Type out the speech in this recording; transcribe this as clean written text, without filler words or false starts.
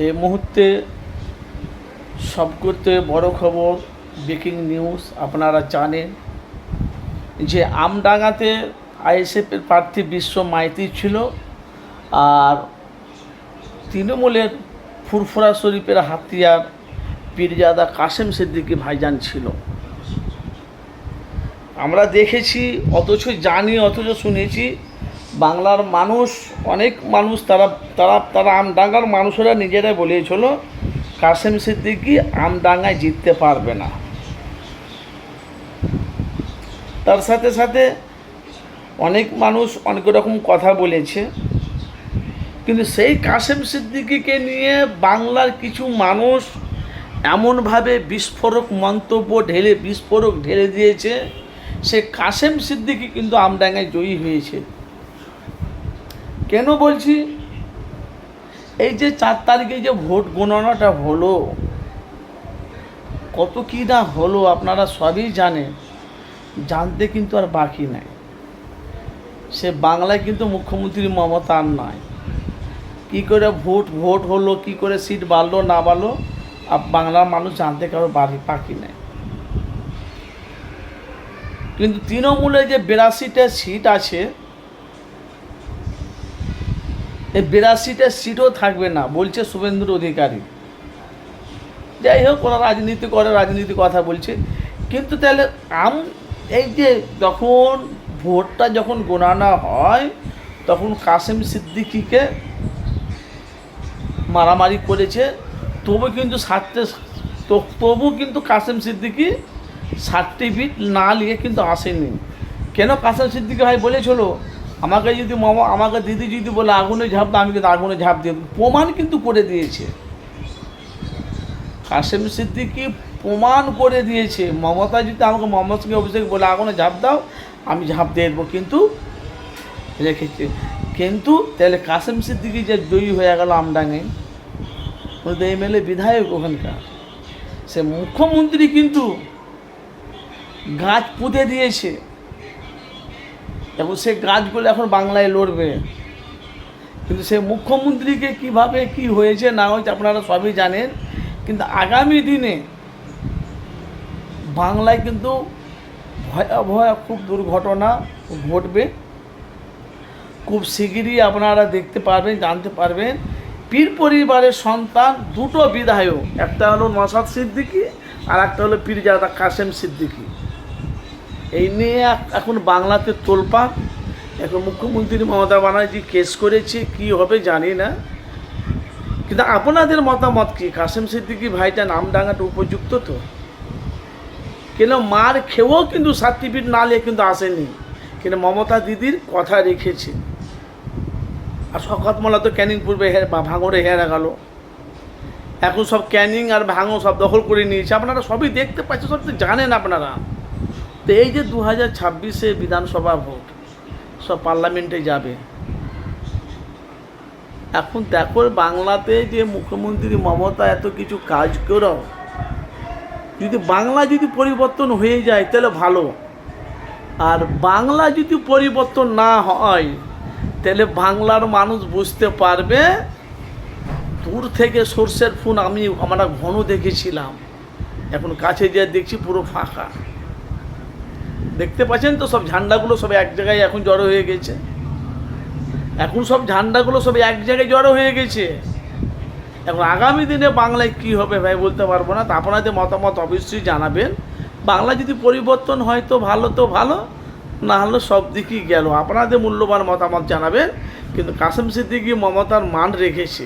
এই মুহূর্তে সবথেকে বড় খবর, ব্রেকিং নিউজ। আপনারা জানেন যে আমডাঙ্গাতে আইএসএফের প্রার্থী বিশ্ব মাইতি ছিল, আর তৃণমূলের ফুরফুরা শরীফের হাতিয়ার পীরজাদা কাশেম সিদ্দিকী ভাইজান ছিল। আমরা দেখেছি, অথচ জানি, অথচ শুনেছি। বাংলার মানুষ, অনেক মানুষ, তারা আমডাঙ্গার মানুষেরা নিজেরাই বলেছিল কাশেম সিদ্দিকী আমডাঙ্গায় জিততে পারবে না। তার সাথে সাথে অনেক মানুষ অনেক রকম কথা বলেছে, কিন্তু সেই কাশেম সিদ্দিকীকে নিয়ে বাংলার কিছু মানুষ এমনভাবে বিস্ফোরক মন্তব্য ঢেলে দিয়েছে, সে কাশেম সিদ্দিকী কিন্তু আমডাঙ্গায় জয়ী হয়েছে। কেন বলছি? এই যে 4 তারিখে যে ভোট গণনাটা হলো, কত কী না হলো আপনারা সবই জানেন, জানতে কিন্তু আর বাকি নাই। সে বাংলায় কিন্তু মুখ্যমন্ত্রী মমতা আর নয়। কী করে ভোট হলো, কী করে সিট বাড়লো না বাড়লো, আর বাংলার মানুষ জানতে কারো বাকি নেই। কিন্তু তৃণমূলে যে 82টা সিট আছে, এই 82টা সিটও থাকবে না বলছে শুভেন্দু অধিকারী। যাই হোক, ওরা রাজনীতি কথা বলছে। কিন্তু তাহলে এই যে ভোটটা যখন গণনা হয়, তখন কাশেম সিদ্দিকীকে মারামারি করেছে, তবু কিন্তু কাশেম সিদ্দিকী সার্টিফিকেট না নিয়ে কিন্তু আসেনি। কেন? কাশেম সিদ্দিকী ভাই বলেছিল, আমাকে দিদি যদি বলে আগুনে ঝাঁপ দাও, আমি কিন্তু আগুনে ঝাঁপ দিয়ে প্রমাণ কিন্তু করে দিয়েছে। কাশেম সিদ্দিকী প্রমাণ করে দিয়েছে, মমতা যদি আমাকে মোহাম্মদ সঙ্গে অভিষেক বলে আগুনে ঝাঁপ দাও, আমি ঝাঁপ দিয়ে দেবো, কিন্তু রেখেছে। কিন্তু তাহলে কাশেম সিদ্দিকী যে জয়ী হয়ে গেল আমডাঙ্গায়, এমএলএ বিধায়ক ওখানকার, সে মুখ্যমন্ত্রী কিন্তু গাছ পুঁতে দিয়েছে, এবং সে গাছগুলো এখন বাংলায় লড়বে। কিন্তু সে মুখ্যমন্ত্রীকে কিভাবে কি হয়েছে না হয়েছে আপনারা সবই জানেন। কিন্তু আগামী দিনে বাংলায় কিন্তু ভয়াবহ খুব দুর্ঘটনা ঘটবে। খুব শিগগিরই আপনারা দেখতে পারবেন, জানতে পারবেন। পীর পরিবারের সন্তান দুটো বিধায়ক, একটা হলো নওশাদ সিদ্দিকী আর একটা হলো পীরজাদা কাশেম সিদ্দিকী। এই নিয়ে এখন বাংলাতে তোলপাড়। এখন মুখ্যমন্ত্রী মমতা ব্যানার্জি কেস করেছে, কি হবে জানি না। কিন্তু আপনাদের মতামত কি? কাশেম সিদ্দিকী ভাইটা আমডাঙ্গাটা উপযুক্ত তো? কেন মার খেয়েও কিন্তু সার্টিফিকেট না নিয়ে কিন্তু আসেনি, কিন্তু মমতা দিদির কথা রেখেছে। আর শওকত মোল্লা তো ক্যানিং পূর্বে ভাঙড়ে হেরে গেল, এখন সব ক্যানিং আর ভাঙড় সব দখল করে নিয়েছে। আপনারা সবই দেখতে পাচ্ছেন, সব তো জানেন আপনারা। তো এই যে 2026-এ বিধানসভা ভোট, সব পার্লামেন্টে যাবে। এখন দেখো বাংলাতে যে মুখ্যমন্ত্রী মমতা এত কিছু কাজ করেও যদি বাংলা যদি পরিবর্তন হয়ে যায় তাহলে ভালো। আর বাংলা যদি পরিবর্তন না হয়, তাহলে মানুষ বুঝতে পারবে। দূর থেকে সর্ষের ফুল আমরা ঘন দেখেছিলাম, এখন কাছে যে দেখছি পুরো ফাঁকা। দেখতে পাচ্ছেন তো, সব ঝান্ডাগুলো সব এক জায়গায় এখন জড়ো হয়ে গেছে। এখন আগামী দিনে বাংলায় কি হবে ভাই বলতে পারবো না। তা আপনাদের মতামত অবশ্যই জানাবেন। বাংলা যদি পরিবর্তন হয় তো ভালো, না হলে সব দিকই গেল। আপনাদের মূল্যবান মতামত জানাবেন। কিন্তু কাশেম সিদ্দিকী মমতার মান রেখেছে।